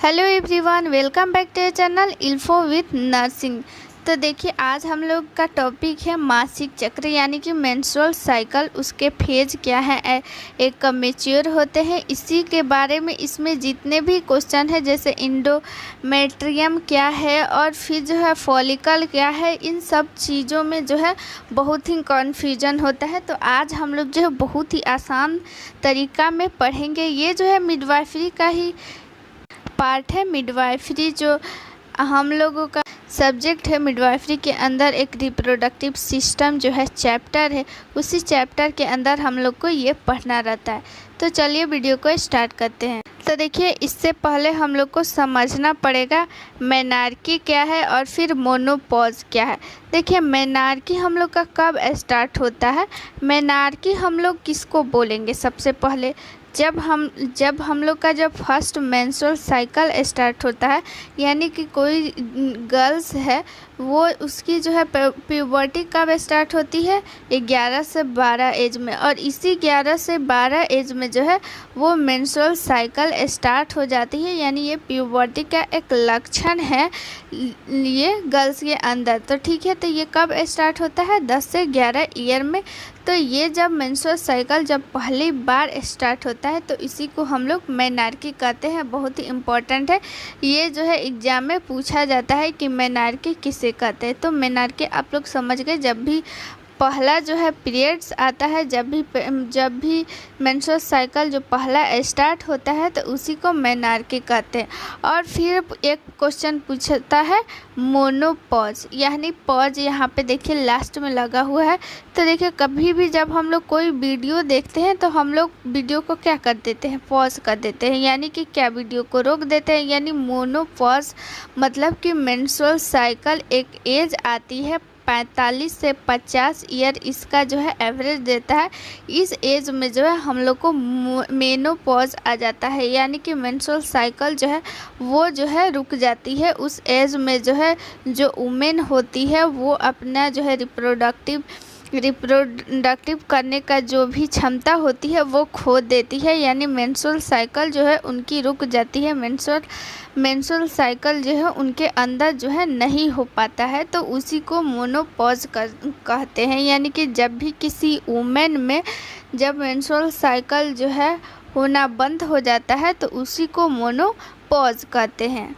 Hello everyone, welcome back to channel इल्फो with nursing. तो देखिए, आज हम लोग का टॉपिक है मासिक चक्र यानी कि मेंस्ट्रुअल साइकिल। उसके फेज क्या है, एक कब मैच्योर होते हैं, इसी के बारे में इसमें जितने भी क्वेश्चन है, जैसे इंडोमेट्रियम क्या है और फिर जो है फॉलिकल क्या है, इन सब चीज़ों में जो है बहुत ही कन्फ्यूजन होता है। तो आज हम लोग जो है बहुत ही आसान तरीका में पढ़ेंगे। ये जो है मिडवाइफरी का ही पार्ट है। मिडवाइफरी जो हम लोगों का सब्जेक्ट है, मिडवाइफरी के अंदर एक रिप्रोडक्टिव सिस्टम जो है चैप्टर है, उसी चैप्टर के अंदर हम लोग को ये पढ़ना रहता है। तो चलिए वीडियो को स्टार्ट करते हैं। तो देखिए, इससे पहले हम लोग को समझना पड़ेगा मेनार्की क्या है और फिर मोनोपॉज क्या है। देखिए, मेनार्की हम लोग का कब स्टार्ट होता है। मेनार्की हम लोग किसको बोलेंगे, सबसे पहले जब हम लोग का जब फर्स्ट मेंस्ट्रुअल साइकिल स्टार्ट होता है, यानी कि कोई गर्ल्स है वो उसकी जो है प्यूबर्टी कब स्टार्ट होती है, 11 से 12 एज में। और इसी 11 से 12 एज में जो है वो मेंस्ट्रुअल साइकिल स्टार्ट हो जाती है, यानी ये प्यूबर्टी का एक लक्षण है ये गर्ल्स के अंदर। तो ठीक है, तो ये कब स्टार्ट होता है, 10 से 11 ईयर में। तो ये जब मेंस्ट्रुअल साइकिल जब पहली बार स्टार्ट होता है तो इसी को हम लोग मेनार्की कहते हैं। बहुत ही इम्पोर्टेंट है, ये जो है एग्जाम में पूछा जाता है कि मेनार्की किसे कहते हैं। तो मेनार्की आप लोग समझ गए, जब भी पहला जो है पीरियड्स आता है, जब भी मेंस्ट्रुअल साइकिल जो पहला स्टार्ट होता है तो उसी को मेनार्की कहते हैं। और फिर एक क्वेश्चन पूछता है मोनोपॉज, यानी पॉज यहाँ पे देखिए लास्ट में लगा हुआ है। तो देखिए, कभी भी जब हम लोग कोई वीडियो देखते हैं तो हम लोग वीडियो को क्या कर देते हैं, पॉज कर देते हैं, यानी कि क्या वीडियो को रोक देते हैं। यानी मोनोपॉज मतलब कि मेंस्ट्रुअल साइकिल एक एज आती है 45 से 50 ईयर, इसका जो है एवरेज देता है। इस एज में जो है हम लोग को मेनोपॉज आ जाता है, यानी कि मेंस्ट्रुअल साइकिल जो है वो जो है रुक जाती है। उस एज में जो है जो वुमेन होती है वो अपना जो है रिप्रोडक्टिव करने का जो भी क्षमता होती है वो खो देती है, यानी मेंस्ट्रुअल साइकिल जो है उनकी रुक जाती है। मेंस्ट्रुअल साइकिल जो है उनके अंदर जो है नहीं हो पाता है, तो उसी को मोनोपॉज कहते हैं। यानी कि जब भी किसी वुमेन में जब मेंस्ट्रुअल साइकिल जो है होना बंद हो जाता है तो उसी को मोनोपॉज कहते हैं।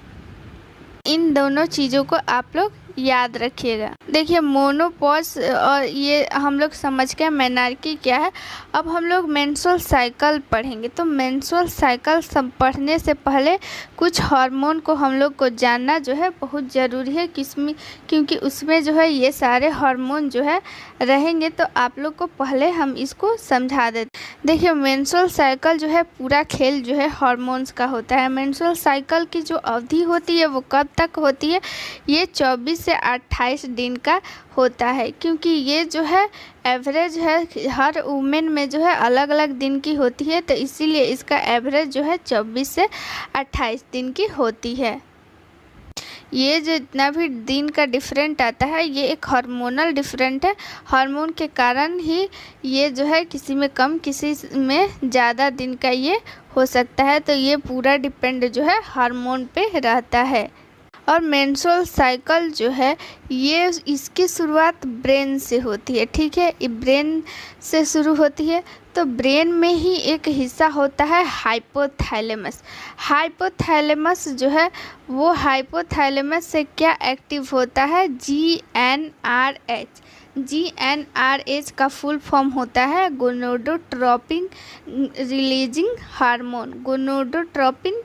इन दोनों चीज़ों को आप लोग याद रखिएगा। देखिए, मोनोपॉज और ये हम लोग समझ के मेनार्की क्या है। अब हम लोग मेंस्ट्रुअल साइकिल पढ़ेंगे। तो मेंस्ट्रुअल साइकिल सब पढ़ने से पहले कुछ हार्मोन को हम लोग को जानना जो है बहुत ज़रूरी है, क्योंकि उसमें जो है ये सारे हार्मोन जो है रहेंगे। तो आप लोग को पहले हम इसको समझा देते। देखिए, मेंस्ट्रुअल साइकिल जो है पूरा खेल जो है हार्मोन्स का होता है। मेंस्ट्रुअल साइकिल की जो अवधि होती है वो कब तक होती है, ये 24 से 28 दिन का होता है, क्योंकि ये जो है एवरेज है, हर वुमेन में जो है अलग अलग दिन की होती है, तो इसीलिए इसका एवरेज जो है 24 से 28 दिन की होती है। ये जो इतना भी दिन का डिफरेंट आता है ये एक हार्मोनल डिफरेंट है। हार्मोन के कारण ही ये जो है किसी में कम किसी में ज़्यादा दिन का ये हो सकता है। तो ये पूरा डिपेंड जो है हार्मोन पे रहता है। और मेंस्ट्रुअल साइकिल जो है ये इसकी शुरुआत ब्रेन से होती है। ठीक है, ये ब्रेन से शुरू होती है। तो ब्रेन में ही एक हिस्सा होता है हाइपोथैलेमस। हाइपोथैलेमस जो है वो हाइपोथैलेमस से क्या एक्टिव होता है, GnRH। GnRH का फुल फॉर्म होता है gonadotropin releasing hormone. Gonadotropin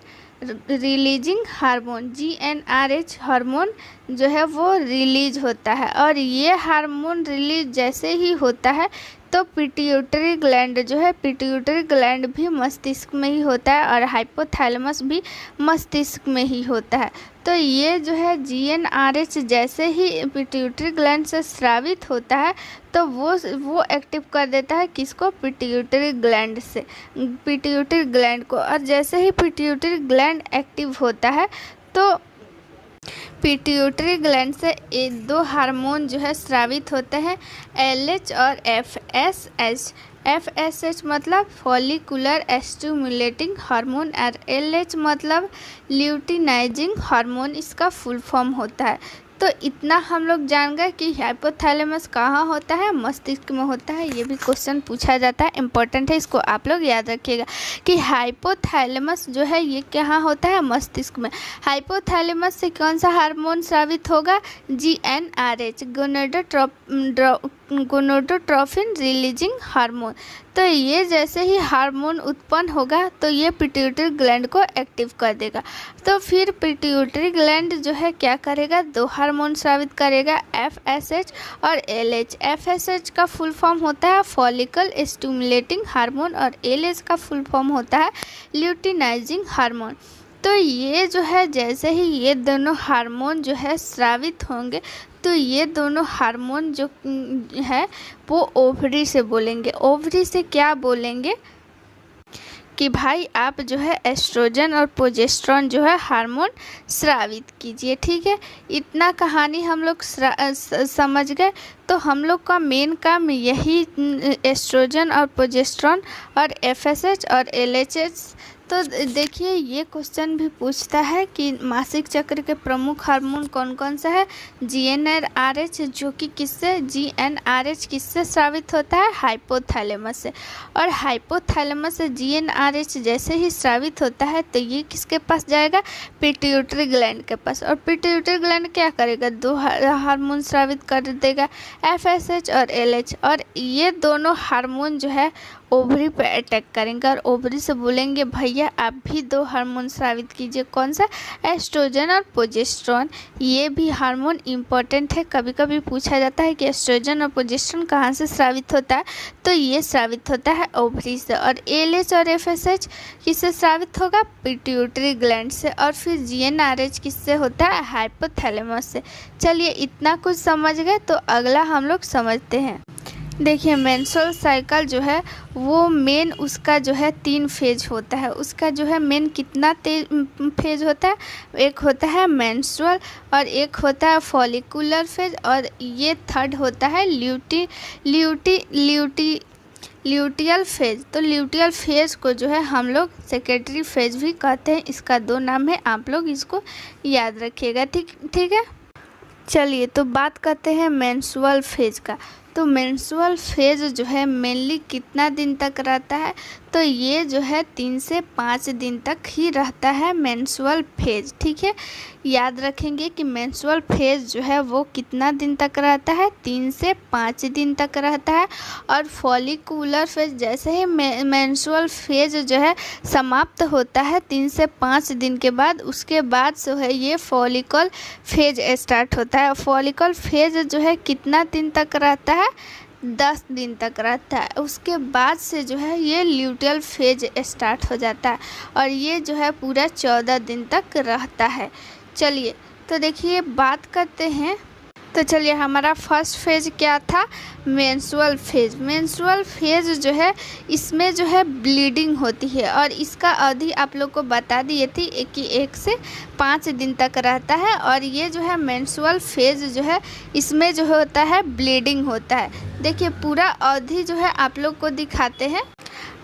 releasing hormone, GnRH hormone जो है वो रिलीज होता है। और ये हार्मोन रिलीज जैसे ही होता है तो पिट्यूटरी ग्लैंड जो है, पिट्यूटरी ग्लैंड भी मस्तिष्क में ही होता है और हाइपोथैलेमस भी मस्तिष्क में ही होता है। तो ये जो है GnRH जैसे ही पिट्यूटरी ग्लैंड से स्रावित होता है तो वो एक्टिव कर देता है किसको, पिट्यूटरी ग्लैंड से, पिट्यूटरी ग्लैंड को। और जैसे ही पिट्यूटरी ग्लैंड एक्टिव होता है तो पिट्यूटरी ग्लैंड से ये दो हार्मोन जो है स्रावित होते हैं, LH और FSH। FSH मतलब फॉलिकुलर स्टिमुलेटिंग हार्मोन और LH मतलब ल्यूटिनाइजिंग हार्मोन इसका फुल फॉर्म होता है। तो इतना हम लोग जान गए कि हाइपोथैलेमस कहाँ होता है, मस्तिष्क में होता है। ये भी क्वेश्चन पूछा जाता है, इम्पोर्टेंट है, इसको आप लोग याद रखिएगा कि हाइपोथैलेमस जो है ये कहाँ होता है, मस्तिष्क में। हाइपोथैलेमस से कौन सा हार्मोन स्रावित होगा, GnRH गोनाडोट्रोपिन रिलीजिंग हार्मोन। तो ये जैसे ही हार्मोन उत्पन्न होगा तो ये पिट्यूटरी ग्लैंड को एक्टिव कर देगा। तो फिर पिट्यूटरी ग्लैंड जो है क्या करेगा, दो हार्मोन स्रावित करेगा, FSH और LH। FSH का फुल फॉर्म होता है फॉलिकल स्टिमुलेटिंग हार्मोन और LH का फुल फॉर्म होता है ल्यूटिनाइजिंग हार्मोन। तो ये जो है जैसे ही ये दोनों हार्मोन जो है स्रावित होंगे तो ये दोनों हार्मोन जो है वो ओवरी से बोलेंगे। ओवरी से क्या बोलेंगे कि भाई आप जो है एस्ट्रोजन और प्रोजेस्टेरोन जो है हार्मोन स्रावित कीजिए। ठीक है, इतना कहानी हम लोग समझ गए। तो हम लोग का मेन काम यही एस्ट्रोजन और प्रोजेस्टेरोन और FSH और LH। तो देखिए ये क्वेश्चन भी पूछता है कि मासिक चक्र के प्रमुख हार्मोन कौन कौन सा है, GnRH, जो कि किससे, GnRH किससे स्रावित होता है, हाइपोथैलेमस से। और हाइपोथैलेमस से GnRH जैसे ही स्रावित होता है तो ये किसके पास जाएगा, पिट्यूटरी ग्लैंड के पास। और पिट्यूटरी ग्लैंड क्या करेगा, दो हार्मोन स्रावित कर देगा, FSH और LH। और ये दोनों हार्मोन जो है ओवरी पे अटैक करेंगे और ओवरी से बोलेंगे भैया आप भी दो हार्मोन स्रावित कीजिए। कौन सा, एस्ट्रोजन और प्रोजेस्टेरोन। ये भी हार्मोन इम्पोर्टेंट है, कभी कभी पूछा जाता है कि एस्ट्रोजन और प्रोजेस्टेरोन कहाँ से स्रावित होता है, तो ये स्रावित होता है ओवरी से। और LH और FSH किससे स्रावित होगा, पिट्यूटरी ग्लैंड से। और फिर GnRH किससे होता है, हाइपोथैलेमस से। चलिए इतना कुछ समझ गए, तो अगला हम लोग समझते हैं। देखिए मेंस्ट्रुअल साइकिल जो है वो मेन उसका जो है 3 फेज होता है। उसका जो है मेन कितना फेज होता है, एक होता है मेंस्ट्रुअल और एक होता है फॉलिकुलर फेज और ये थर्ड होता है ल्यूटियल फेज। तो ल्यूटियल फेज को जो है हम लोग सेकेंडरी फेज भी कहते हैं। इसका 2 नाम है, आप लोग इसको याद रखिएगा। ठीक है, चलिए तो बात करते हैं मेंस्ट्रुअल फेज का। तो मेंस्ट्रुअल फेज जो है मेनली कितना दिन तक रहता है, तो ये जो है 3 से 5 दिन तक ही रहता है मेंस्ट्रुअल फेज। ठीक है, याद रखेंगे कि मेंस्ट्रुअल फेज जो है वो कितना दिन तक रहता है, 3 से 5 दिन तक रहता है। और फॉलिकुलर फेज जैसे ही मेंस्ट्रुअल फेज जो है समाप्त होता है 3 से 5 दिन के बाद, उसके बाद जो है ये फॉलिकल फेज स्टार्ट होता है। फॉलिकल फेज जो है कितना दिन तक रहता है, 10 दिन तक रहता है। उसके बाद से जो है ये ल्यूटियल फेज स्टार्ट हो जाता है और ये जो है पूरा 14 दिन तक रहता है। चलिए तो देखिए बात करते हैं। तो चलिए हमारा फर्स्ट फेज क्या था, मेंस्ट्रुअल फेज। मेंस्ट्रुअल फेज जो है इसमें जो है ब्लीडिंग होती है और इसका अवधि आप लोग को बता दिए थी कि 1 से 5 दिन तक रहता है। और ये जो है मेंस्ट्रुअल फेज जो है इसमें जो होता है ब्लीडिंग होता है। देखिए पूरा अवधि जो है आप लोग को दिखाते हैं,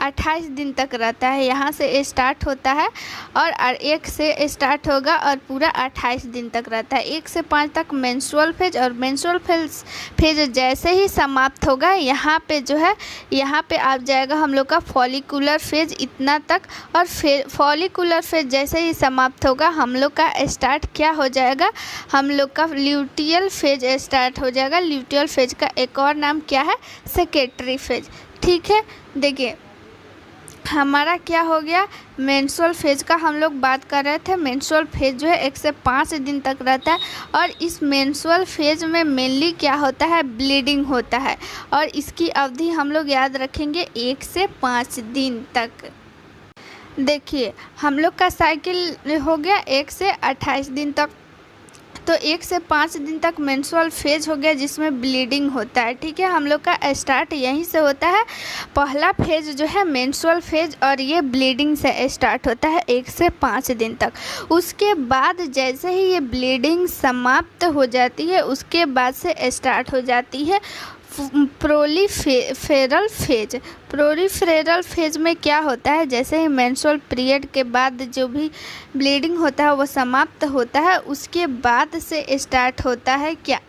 28 दिन तक रहता है। यहाँ से स्टार्ट होता है और 1 से स्टार्ट होगा और पूरा 28 दिन तक रहता है। 1 से 5 तक मेंस्ट्रुअल फेज और मेंस्ट्रुअल फेज जैसे ही समाप्त होगा यहाँ पे जो है यहाँ पे आ जाएगा हम लोग का फॉलिकुलर फेज इतना तक। और फॉलिकुलर फेज जैसे ही समाप्त होगा हम लोग का स्टार्ट क्या हो जाएगा, हम लोग का ल्यूटियल फेज स्टार्ट हो जाएगा। ल्यूटियल फेज का एक और नाम क्या है, सेकेंडरी फेज। ठीक है, देखिए हमारा क्या हो गया, मेंस्ट्रुअल फेज का हम लोग बात कर रहे थे। मेंस्ट्रुअल फेज जो है 1 से 5 दिन तक रहता है और इस मेंस्ट्रुअल फेज में मेनली क्या होता है, ब्लीडिंग होता है। और इसकी अवधि हम लोग याद रखेंगे 1 से 5 दिन तक। देखिए हम लोग का साइकिल हो गया 1 से 28 दिन तक। तो 1 से 5 दिन तक मेंस्ट्रुअल फेज हो गया जिसमें ब्लीडिंग होता है। ठीक है, हम लोग का स्टार्ट यहीं से होता है। पहला फेज जो है मेंस्ट्रुअल फेज और ये ब्लीडिंग से स्टार्ट होता है 1 से 5 दिन तक। उसके बाद जैसे ही ये ब्लीडिंग समाप्त हो जाती है उसके बाद से स्टार्ट हो जाती है प्रोलिफेरल फेज। प्रोलिफेरल फेज में क्या होता है, जैसे ही मेंस्ट्रुअल पीरियड के बाद जो भी ब्लीडिंग होता है वो समाप्त होता है, उसके बाद से स्टार्ट होता है क्या,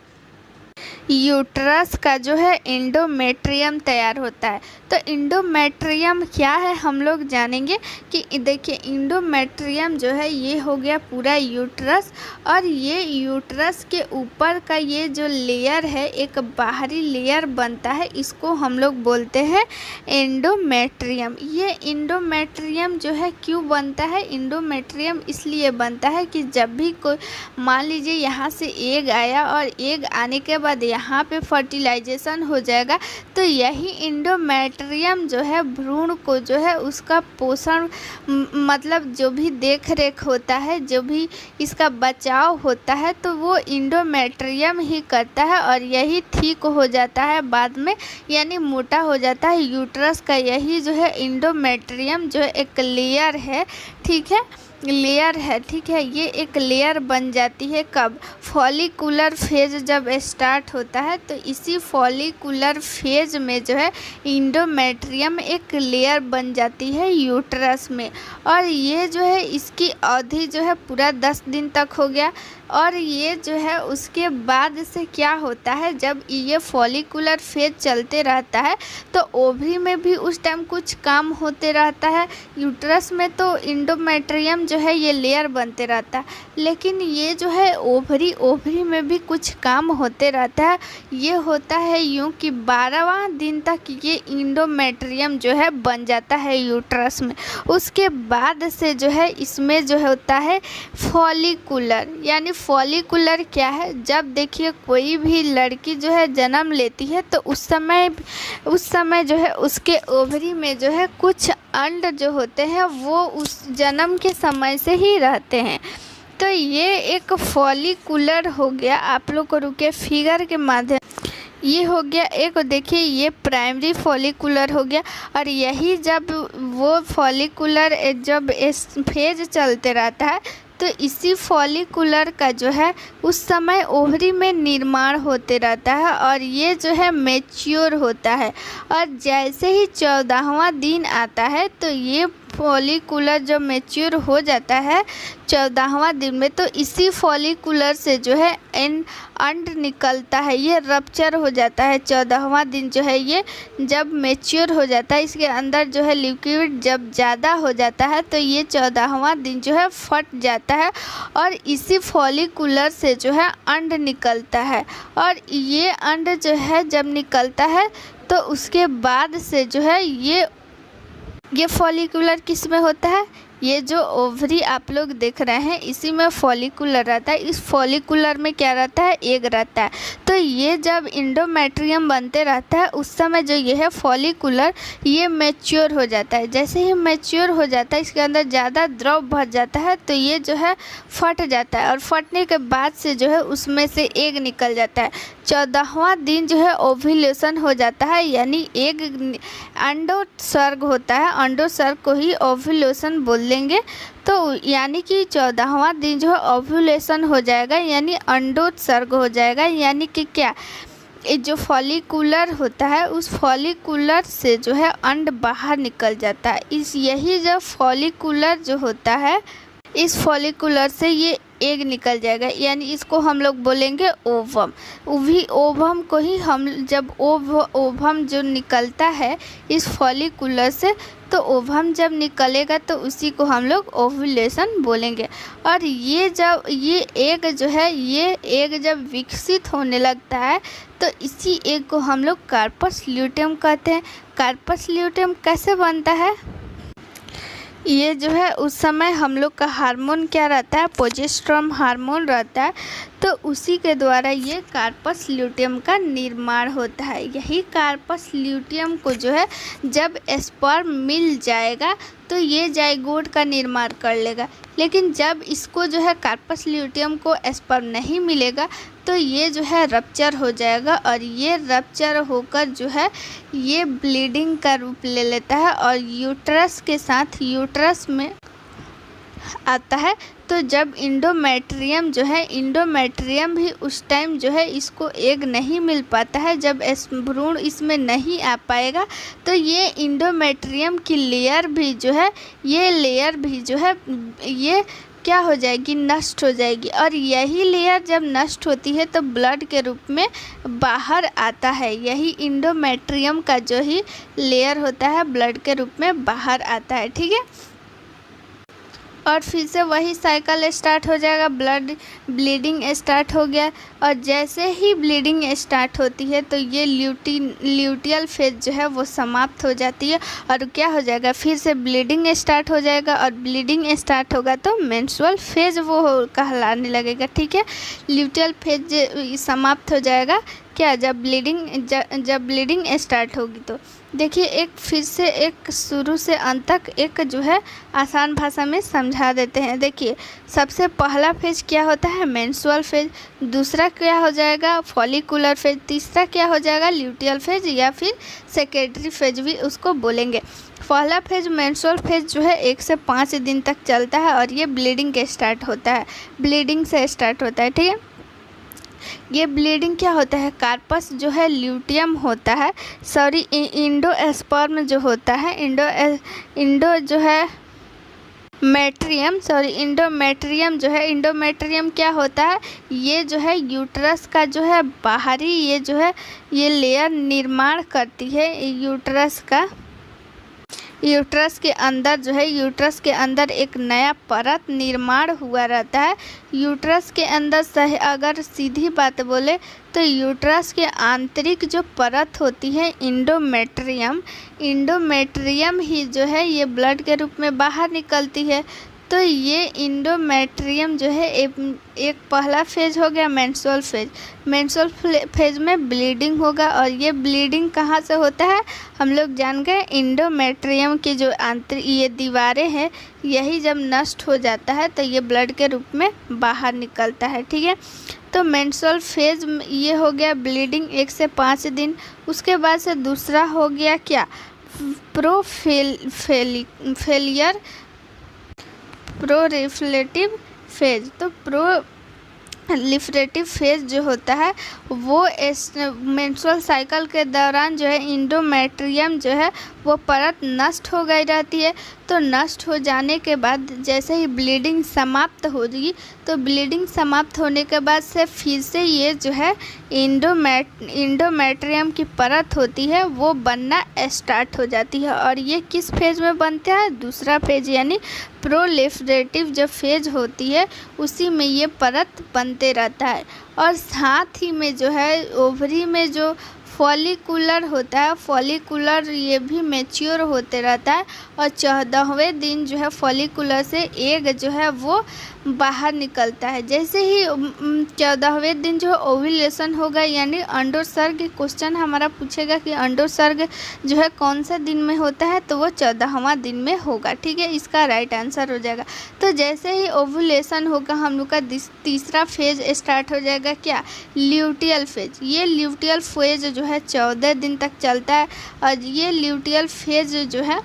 यूट्रस का जो है एंडोमेट्रियम तैयार होता है। तो एंडोमेट्रियम क्या है हम लोग जानेंगे कि देखिए एंडोमेट्रियम जो है ये हो गया पूरा यूट्रस, और ये यूट्रस के ऊपर का ये जो लेयर है एक बाहरी लेयर बनता है, इसको हम लोग बोलते हैं एंडोमेट्रियम। ये एंडोमेट्रियम जो है क्यों बनता है, एंडोमेट्रियम इसलिए बनता है कि जब भी कोई मान लीजिए यहाँ से एग आया और एग आने के बाद यहाँ पे फर्टिलाइजेशन हो जाएगा, तो यही एंडोमेट्रियम जो है भ्रूण को जो है उसका पोषण मतलब जो भी देख रेख होता है, जो भी इसका बचाव होता है, तो वो एंडोमेट्रियम ही करता है और यही ठीक हो जाता है बाद में, यानी मोटा हो जाता है यूट्रस का। यही जो है एंडोमेट्रियम जो है एक लेयर है, ठीक है, लेयर है, ठीक है, ये एक लेयर बन जाती है कब, फॉलिकुलर फेज जब स्टार्ट होता है, तो इसी फॉलिकुलर फेज में जो है एंडोमेट्रियम एक लेयर बन जाती है यूट्रस में। और ये जो है इसकी अवधि जो है पूरा 10 दिन तक हो गया। और ये जो है उसके बाद से क्या होता है, जब ये फॉलिकुलर फेज चलते रहता है तो ओवरी में भी उस टाइम कुछ काम होते रहता है। यूट्रस में तो एंडोमेट्रियम जो है ये लेयर बनते रहता है, लेकिन ये जो है ओवरी में भी कुछ काम होते रहता है। ये होता है यूँ कि 12वां दिन तक ये एंडोमेट्रियम जो है बन जाता है यूट्रस में। उसके बाद से जो है इसमें जो होता है फॉलिकुलर, यानी फॉलिकुलर क्या है, जब देखिए कोई भी लड़की जो है जन्म लेती है तो उस समय जो है उसके ओवरी में जो है कुछ अंड जो होते हैं वो उस जन्म के समय से ही रहते हैं। तो ये एक फॉलिकुलर हो गया। आप लोग को रुके फिगर के माध्यम, ये हो गया एक, देखिए ये प्राइमरी फॉलिकुलर हो गया। और यही जब वो फॉलिकुलर जब फेज चलते रहता है तो इसी फॉलिकुलर का जो है उस समय ओवरी में निर्माण होते रहता है और ये जो है मैच्योर होता है। और जैसे ही 14वां दिन आता है तो ये फॉलिकुलर जब मैच्योर हो जाता है 14वां दिन में, तो इसी फॉलिकुलर से जो है अंड निकलता है, ये रप्चर हो जाता है। 14वां दिन जो है ये जब मैच्योर हो जाता है, इसके अंदर जो है लिक्विड जब ज़्यादा हो जाता है तो ये 14वां दिन जो है फट जाता है और इसी फॉलिकुलर से जो है अंड निकलता है। और ये अंड जो है जब निकलता है तो उसके बाद से जो है ये फॉलिकुलर किस में होता है, ये जो ओवरी आप लोग देख रहे हैं इसी में फॉलिकुलर रहता है। इस फॉलिकुलर में क्या रहता है, एग रहता है। तो ये जब एंडोमेट्रियम बनते रहता है उस समय जो ये है फॉलिकुलर ये मैच्योर हो जाता है। जैसे ही मैच्योर हो जाता है इसके अंदर ज़्यादा द्रव भर जाता है तो ये जो है फट जाता है और फटने के बाद से जो है उसमें से एग निकल जाता है। 14वां दिन जो है ओव्यूलेशन हो जाता है, यानी एग अंडोत्सर्ग होता है, अंडोत्सर्ग को ही ओव्यूलेशन बोल लेंगे। तो यानी कि 14वां दिन जो है ओव्यूलेशन हो जाएगा, यानी अंडोत्सर्ग हो जाएगा। यानी कि क्या, जो फॉलिकुलर होता है उस फॉलिकुलर से जो है अंड बाहर निकल जाता है। यही जो फॉलिकुलर जो होता है इस फॉलिकुलर से ये एग निकल जाएगा, यानी इसको हम लोग बोलेंगे ओवम। वही ओवम को ही हम जब ओवम जो निकलता है इस फॉलिकुलर से, तो ओवम जब निकलेगा तो उसी को हम लोग ओव्यूलेशन बोलेंगे। और ये जब ये एग जो है ये एग जब विकसित होने लगता है तो इसी एग को हम लोग कार्पस ल्यूटेम कहते हैं। कार्पस ल्यूटेम कैसे बनता है, ये जो है उस समय हम लोग का हार्मोन क्या रहता है, प्रोजेस्टेरोन हार्मोन रहता है, तो उसी के द्वारा ये कार्पस ल्यूटियम का निर्माण होता है। यही कार्पस ल्यूटियम को जो है जब स्पर्म मिल जाएगा तो ये जाइगोट का निर्माण कर लेगा। लेकिन जब इसको जो है कार्पस ल्यूटियम को स्पर्म नहीं मिलेगा तो ये जो है रप्चर हो जाएगा और ये रप्चर होकर जो है ये ब्लीडिंग का रूप ले लेता है और यूट्रस के साथ यूट्रस में आता है। तो जब इंडोमेट्रियम जो है, इंडोमेट्रियम भी उस टाइम जो है इसको एग नहीं मिल पाता है, जब भ्रूण इसमें नहीं आ पाएगा तो ये इंडोमेट्रियम की लेयर भी जो है, ये लेयर भी जो है ये क्या हो जाएगी, नष्ट हो जाएगी। और यही लेयर जब नष्ट होती है तो ब्लड के रूप में बाहर आता है। यही इंडोमेट्रियम का जो ही लेयर होता है ब्लड के रूप में बाहर आता है। ठीक है, और फिर से वही साइकिल स्टार्ट हो जाएगा, ब्लीडिंग स्टार्ट हो गया। और जैसे ही ब्लीडिंग स्टार्ट होती है तो ये ल्यूटियल फेज जो है वो समाप्त हो जाती है और क्या हो जाएगा, फिर से ब्लीडिंग स्टार्ट हो जाएगा। और ब्लीडिंग स्टार्ट होगा तो मेंस्ट्रुअल फेज वो कहलाने लगेगा। ठीक है, ल्यूटियल फेज समाप्त हो जाएगा क्या, जब ब्लीडिंग स्टार्ट होगी। तो देखिए, एक फिर से एक शुरू से अंत तक एक जो है आसान भाषा में समझा देते हैं। देखिए, सबसे पहला फेज क्या होता है, मेंस्ट्रुअल फेज। दूसरा क्या हो जाएगा, फॉलिकुलर फेज। तीसरा क्या हो जाएगा, ल्यूटियल फेज या फिर सेकेंडरी फेज भी उसको बोलेंगे। पहला फेज मेंस्ट्रुअल फेज जो है 1 से 5 दिन तक चलता है और ये ब्लीडिंग के स्टार्ट होता है, ब्लीडिंग से स्टार्ट होता है। ठीक है, ये ब्लीडिंग क्या होता है, कार्पस जो है ल्यूटियम होता है, सॉरी इंडोस्पर्म जो होता है, इंडो जो है मेट्रियम, सॉरी इंडोमेट्रियम जो है, इंडोमेट्रियम क्या होता है, ये जो है यूट्रस का जो है बाहरी ये जो है ये लेयर निर्माण करती है। यूट्रस के अंदर जो है, यूट्रस के अंदर एक नया परत निर्माण हुआ रहता है। यूट्रस के अंदर अगर सीधी बात बोले तो यूट्रस के आंतरिक जो परत होती है इंडोमेट्रियम ही जो है ये ब्लड के रूप में बाहर निकलती है। तो ये इंडोमेट्रियम जो है एक पहला फेज हो गया मेंस्ट्रुअल फेज। मेंस्ट्रुअल फेज में ब्लीडिंग होगा और ये ब्लीडिंग कहाँ से होता है, हम लोग जान गए, इंडोमेट्रियम की जो आंतरिक ये दीवारें हैं यही जब नष्ट हो जाता है तो ये ब्लड के रूप में बाहर निकलता है। ठीक है, तो मेंस्ट्रुअल फेज ये हो गया ब्लीडिंग 1 से 5 दिन। उसके बाद से दूसरा हो गया क्या, प्रोलिफरेटिव फेज। तो प्रोलिफरेटिव फेज जो होता है वो मेंस्ट्रुअल साइकिल के दौरान जो है इंडोमेट्रियम जो है वो परत नष्ट हो गई रहती है। तो नष्ट हो जाने के बाद जैसे ही ब्लीडिंग समाप्त होगी तो ब्लीडिंग समाप्त होने के बाद से फिर से ये जो है इंडोमेट्रियम की परत होती है वो बनना स्टार्ट हो जाती है। और ये किस फेज में बनता है, दूसरा फेज यानी प्रोलिफरेटिव जो फेज होती है उसी में ये परत बनते रहता है। और साथ ही में जो है ओवरी में जो फॉलिकुलर होता है, फॉलिकुलर ये भी मैच्योर होते रहता है और 14वें दिन जो है फॉलिकुलर से एग जो है वो बाहर निकलता है। जैसे ही 14वें दिन जो है ओव्यूलेशन होगा यानी अंडोत्सर्ग। क्वेश्चन हमारा पूछेगा कि अंडोत्सर्ग जो है कौन सा दिन में होता है, तो वो 14वां दिन में होगा। ठीक है, इसका राइट आंसर हो जाएगा। तो जैसे ही ओव्यूलेशन होगा हम लोग का तीसरा फेज स्टार्ट हो जाएगा क्या, ल्यूटियल फेज। ये ल्यूटियल फेज जो है 14 दिन तक चलता है और ये ल्यूटियल फेज जो है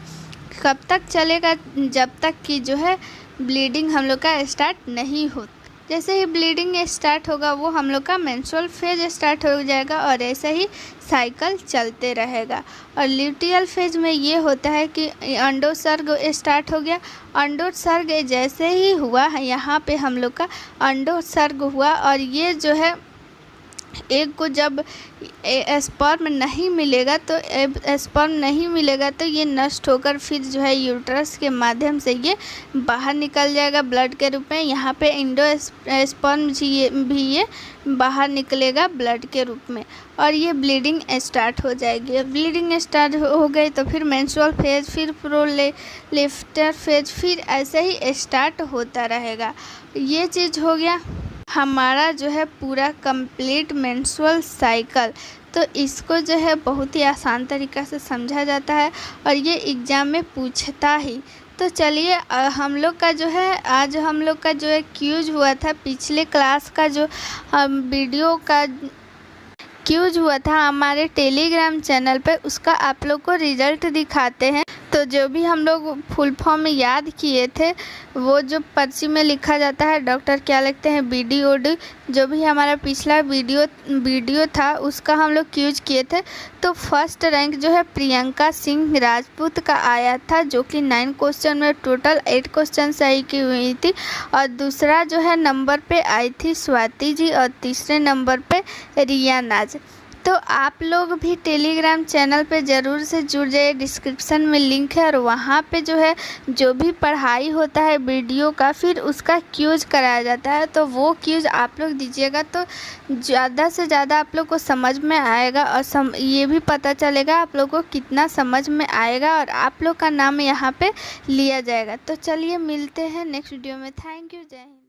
कब तक चलेगा, जब तक कि जो है ब्लीडिंग हम लोग का स्टार्ट नहीं हो। जैसे ही ब्लीडिंग स्टार्ट होगा वो हम लोग का मेंस्ट्रुअल फेज स्टार्ट हो जाएगा और ऐसे ही साइकिल चलते रहेगा। और ल्यूटियल फेज में ये होता है कि अंडोत्सर्ग स्टार्ट हो गया। अंडोत्सर्ग जैसे ही हुआ, यहाँ पे हम लोग का अंडोत्सर्ग हुआ और ये जो है एग को जब स्पर्म नहीं मिलेगा तो ये नष्ट होकर फिर जो है यूट्रस के माध्यम से ये बाहर निकल जाएगा ब्लड के रूप में। यहाँ पे इंडोस्पर्म भी ये बाहर निकलेगा ब्लड के रूप में और ये ब्लीडिंग स्टार्ट हो जाएगी। ब्लीडिंग स्टार्ट हो गई तो फिर मेंस्ट्रुअल फेज, फिर प्रोलिफरेटिव फेज, फिर ऐसे ही स्टार्ट होता रहेगा। ये चीज़ हो गया हमारा जो है पूरा कंप्लीट मेंस्ट्रुअल साइकिल। तो इसको जो है बहुत ही आसान तरीक़ा से समझा जाता है और ये एग्ज़ाम में पूछता ही। तो चलिए हम लोग का जो है आज हम लोग का जो है क्यूज हुआ था, पिछले क्लास का जो वीडियो का क्यूज हुआ था हमारे टेलीग्राम चैनल पे, उसका आप लोग को रिज़ल्ट दिखाते हैं। तो जो भी हम लोग फुल फॉर्म में याद किए थे वो जो पर्ची में लिखा जाता है डॉक्टर क्या लिखते हैं BDOD, जो भी हमारा पिछला वीडियो था उसका हम लोग यूज किए थे। तो फर्स्ट रैंक जो है प्रियंका सिंह राजपूत का आया था, जो कि 9 क्वेश्चन में टोटल 8 क्वेश्चन सही की हुई थी। और दूसरा जो है नंबर पे आई थी स्वाति जी और तीसरे नंबर पे रिया नाज। तो आप लोग भी टेलीग्राम चैनल पे ज़रूर से जुड़ जाइए, डिस्क्रिप्शन में लिंक है और वहाँ पे जो है जो भी पढ़ाई होता है वीडियो का फिर उसका क्यूज कराया जाता है। तो वो क्यूज आप लोग दीजिएगा तो ज़्यादा से ज़्यादा आप लोग को समझ में आएगा और ये भी पता चलेगा आप लोग को कितना समझ में आएगा और आप लोग का नाम यहाँ पे लिया जाएगा। तो चलिए मिलते हैं नेक्स्ट वीडियो में। थैंक यू, जय हिंद।